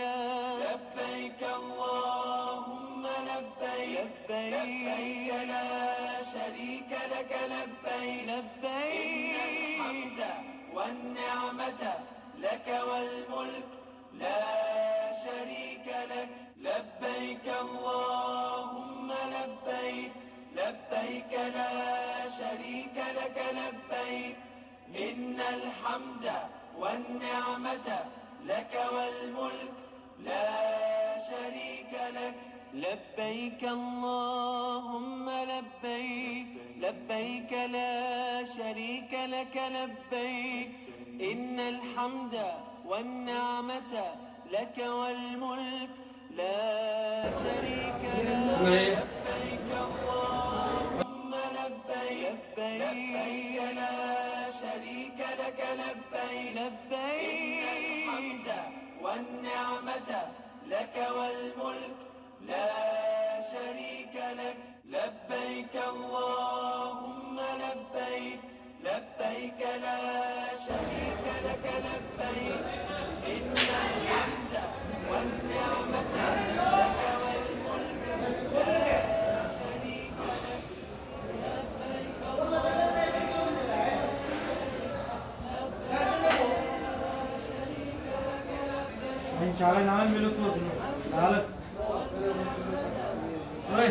لبيك اللهم لبيك لبيك لا شريك لك لبيك لبيك الحمد والنعمة لك والملك لا شريك لك لبيك اللهم لبيك لبيك لا شريك لك لبيك إن الحمد والنعمة لك والملك لا شريك لك لبيك اللهم لبيك لبيك لا شريك لك لبيك إن الحمد والنعمة لك والملك لا شريك لك لبيك اللهم لبيك لبيك لا شريك لك لبيك لبيك الحمد والنعمة لك والملك لا شريك لك لبيك اللهم لبيك لبيك لا شريك لك لبيك إن الحمد والنعمة لك والملك لا شريك لك Çare namen minut olsun. Dağılık. Oy.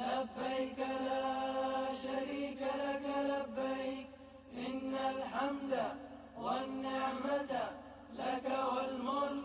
لبيك لا شريك لك لبيك إن الحمد والنعمة لك والملك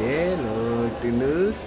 Hello, Tindus.